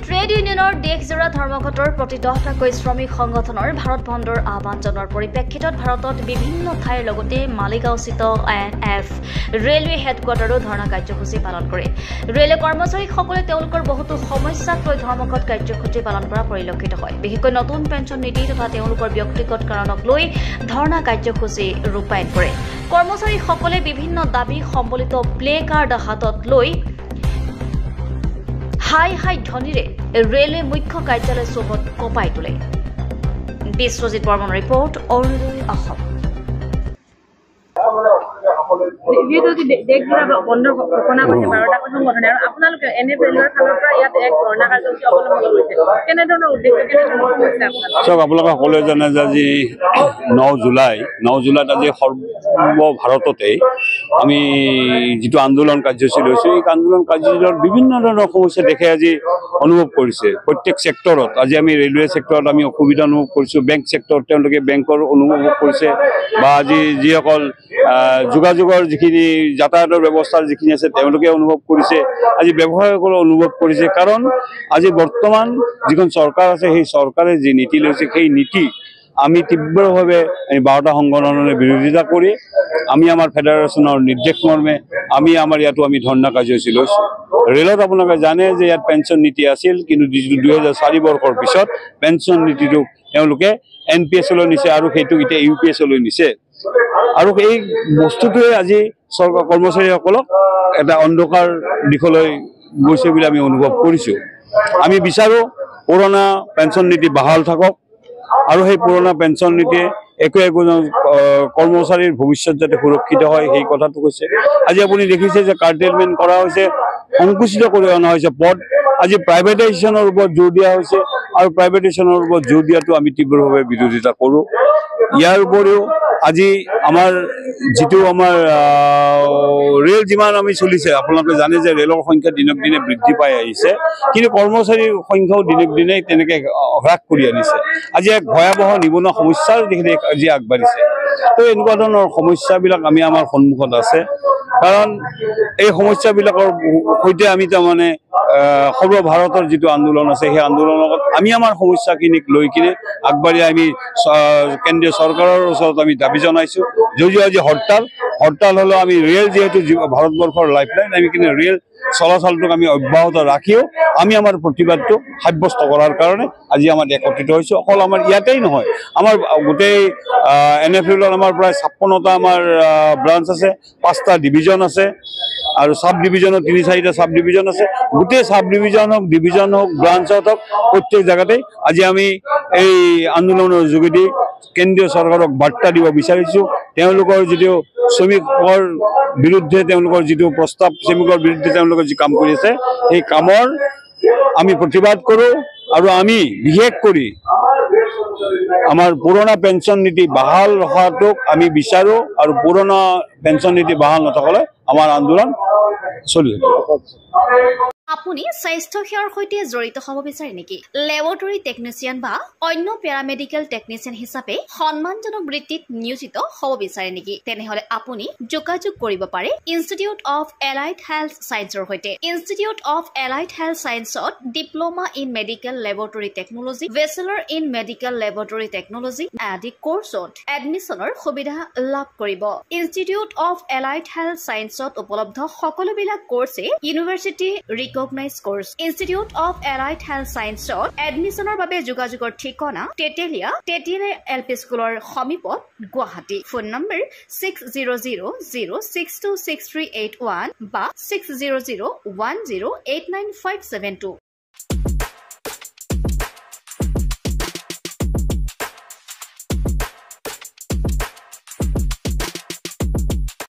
Trade ইউনিয়নৰ দেশজোৰা ধৰ্মঘটৰ প্ৰতিহতকৈ শ্ৰমিক সংগঠনৰ ভাৰত বন্ধৰ আহ্বান জনোৱাৰ পৰিপ্ৰেক্ষিতত ভাৰতত বিভিন্ন ঠাইৰ লগতে মালিগাঁওস্থিত INF ৰেলৱে হেডকোৱাৰ্টাৰো ধৰ্ণা কাৰ্যসূচী পালন কৰে। ৰেলৱে কৰ্মচাৰীসকলে তেওঁলোকৰ বহুতো সমস্যাক লৈ ধৰ্মঘট কাৰ্যসূচী পালন কৰা পৰিলক্ষিত হয়। বিশেষকৈ নতুন পেঞ্চন নীতি তথা তেওঁলোকৰ ব্যক্তিগত কাৰণক লৈ ধৰ্ণা কাৰ্যসূচী ৰূপায়ণ কৰে। কৰ্মচাৰীসকলে বিভিন্ন দাবী সম্বলিত প্লে কাৰ্ড হাতত লৈ হাই হাই ধ্বনিৰে ৰেলৱে মুখ্য কাৰ্যালয় চৌহদ কঁপাই তোলে। বিশ্বজিৎ বৰ্মনৰ ৰিপৰ্ট, অৰুণোদয় অসম। আপোনালোকে সকলোৱে জানে যে আজি 9 জুলাইত আজি সৰ্বভাৰততে আমি যিটো আন্দোলন কাৰ্যসূচী লৈছোঁ, এই আন্দোলন কাৰ্যসূচীত বিভিন্ন ধৰণৰ সমস্যা দেখে আজি অনুভৱ কৰিছে। প্ৰত্যেক ছেক্টৰত আজি আমি ৰেলৱে ছেক্টৰত আমি অসুবিধা অনুভৱ কৰিছোঁ, বেংক ছেক্টৰত তেওঁলোকে বেংকৰ অনুভৱ কৰিছে, বা আজি যিসকল যোগাযোগৰ যিখিনি যাতায়াতৰ ব্যৱস্থাৰ যিখিনি আছে তেওঁলোকে অনুভৱ কৰিছে, আজি ব্যৱসায়ীসকলে অনুভৱ কৰিছে। কাৰণ আজি বৰ্তমান যিখন চৰকাৰ আছে সেই চৰকাৰে যি নীতি লৈছে সেই নীতি আমি তীব্ৰভাৱে 12টা সংগঠনে বিৰোধিতা কৰি আমি আমাৰ ফেডাৰেশ্যনৰ নিৰ্দেশ মৰ্মে আমি আমাৰ ইয়াতো আমি ধৰ্ণা কাৰ্যসূচী লৈছোঁ। ৰেলত আপোনালোকে জানে যে ইয়াত পেঞ্চন নীতি আছিল, কিন্তু 2004 বৰ্ষৰ পিছত পেঞ্চন নীতিটো তেওঁলোকে NPS-লৈ নিছে আৰু সেইটো এতিয়া UPS-লৈ নিছে। আৰু এই বস্তুটোৱে আজি চৰকাৰ কৰ্মচাৰীসকলক এটা অন্ধকাৰ দিশলৈ গৈছে বুলি আমি অনুভৱ কৰিছোঁ। আমি বিচাৰোঁ পুৰণা পেঞ্চন নীতি বাহাল থাকক আৰু সেই পুৰণা পেঞ্চন নীতিয়ে একোজন কৰ্মচাৰীৰ ভৱিষ্যত যাতে সুৰক্ষিত হয় সেই কথাটো কৈছে। আজি আপুনি দেখিছে যে কাৰ্টেলমেণ্ট কৰা হৈছে, সংকুচিত কৰি অনা হৈছে পদ। আজি প্ৰাইভেটাইজেশ্যনৰ ওপৰত জোৰ দিয়া হৈছে আৰু প্ৰাইভেটাইজেশ্যনৰ ওপৰত জোৰ দিয়াটো আমি তীব্ৰভাৱে বিৰোধিতা কৰোঁ। ইয়াৰ উপৰিও আজি আমাৰ যিটো আমাৰ ৰেল যিমান আমি চলিছে, আপোনালোকে জানে যে ৰেলৰ সংখ্যা দিনক দিনে বৃদ্ধি পাই আহিছে, কিন্তু কৰ্মচাৰীৰ সংখ্যাও দিনক দিনে তেনেকৈ হ্ৰাস কৰি আনিছে। আজি এক ভয়াৱহ নিবনুৱা সমস্যাৰ দিশে আজি আগবাঢ়িছে। তো এনেকুৱা ধৰণৰ সমস্যাবিলাক আমি আমাৰ সন্মুখত আছে, কাৰণ এই সমস্যাবিলাকৰ সৈতে আমি তাৰমানে সৰ্বভাৰতৰ যিটো আন্দোলন আছে সেই আন্দোলনৰ লগত আমি আমাৰ সমস্যাখিনিক লৈ কিনে আগবাঢ়ি আমি কেন্দ্ৰীয় চৰকাৰৰ ওচৰত আমি দাবী জনাইছোঁ। যদিও আজি হৰতাল হ'লেও আমি ৰেল যিহেতু ভাৰতবৰ্ষৰ লাইফলাইন, আমি কিন্তু ৰেল চলাচলটোক আমি অব্যাহত ৰাখিও আমি আমাৰ প্ৰতিবাদটো সাব্যস্ত কৰাৰ কাৰণে আজি আমাৰ একত্ৰিত হৈছোঁ। অকল আমাৰ ইয়াতেই নহয়, আমাৰ গোটেই NFL আমাৰ প্ৰায় 56টা আমাৰ ব্ৰাঞ্চ আছে, 5টা ডিভিজন আছে আৰু চাব ডিভিজনৰ 3-4টা চাব ডিভিজন আছে। গোটেই চাব ডিভিজন হওক, ডিভিজন হওক, ব্ৰাঞ্চত হওক, প্ৰত্যেক জেগাতেই আজি আমি এই আন্দোলনৰ যোগেদি কেন্দ্ৰীয় চৰকাৰক বাৰ্তা দিব বিচাৰিছোঁ। তেওঁলোকৰ যিটো শ্ৰমিকৰ বিৰুদ্ধে তেওঁলোকৰ যিটো প্ৰস্তাৱ, শ্ৰমিকৰ বিৰুদ্ধে তেওঁলোকে যি কাম কৰি আছে সেই কামৰ আমি প্ৰতিবাদ কৰোঁ। আৰু আমি বিশেষ কৰি আমাৰ পুৰণা পেঞ্চন নীতি বাহাল ৰখাটোক আমি বিচাৰোঁ, আৰু পুৰণা পেঞ্চন নীতি বাহাল নথকালৈ আমাৰ আন্দোলন চলি থাকিব। আপুনি স্বাস্থ্য সেৱাৰ সৈতে জড়িত হ'ব বিচাৰে নেকি? লেবৰেটৰী টেকনিচিয়ান বা অন্য পেৰামেডিকেল টেকনিচিয়ান হিচাপে সন্মানজনক বৃত্তিত নিয়োজিত হ'ব বিচাৰে নেকি? তেনেহ'লে আপুনি যোগাযোগ কৰিব পাৰে ইনষ্টিটিউট অফ এলাইড হেল্থ ছায়েন্সৰ সৈতে। ইনষ্টিটিউট অফ এলাইড হেল্থ ছায়েন্সত diploma in medical laboratory technology, bachelor in medical laboratory technology আদি কোৰ্চত এডমিশ্যনৰ সুবিধা লাভ কৰিব। ইনষ্টিটিউট অফ এলাইড হেল্থ ছায়েন্সত উপলব্ধ সকলোবিলাক কোৰ্চে university recognise course. Institute of allied health ছায়েন্সত এডমিশ্যনৰ বাবে যোগাযোগৰ ঠিকনা তেতেলিয়া LP স্কুলৰ সমীপত, গুৱাহাটী। ফোন নম্বৰ 600006263881 বা 6001089572।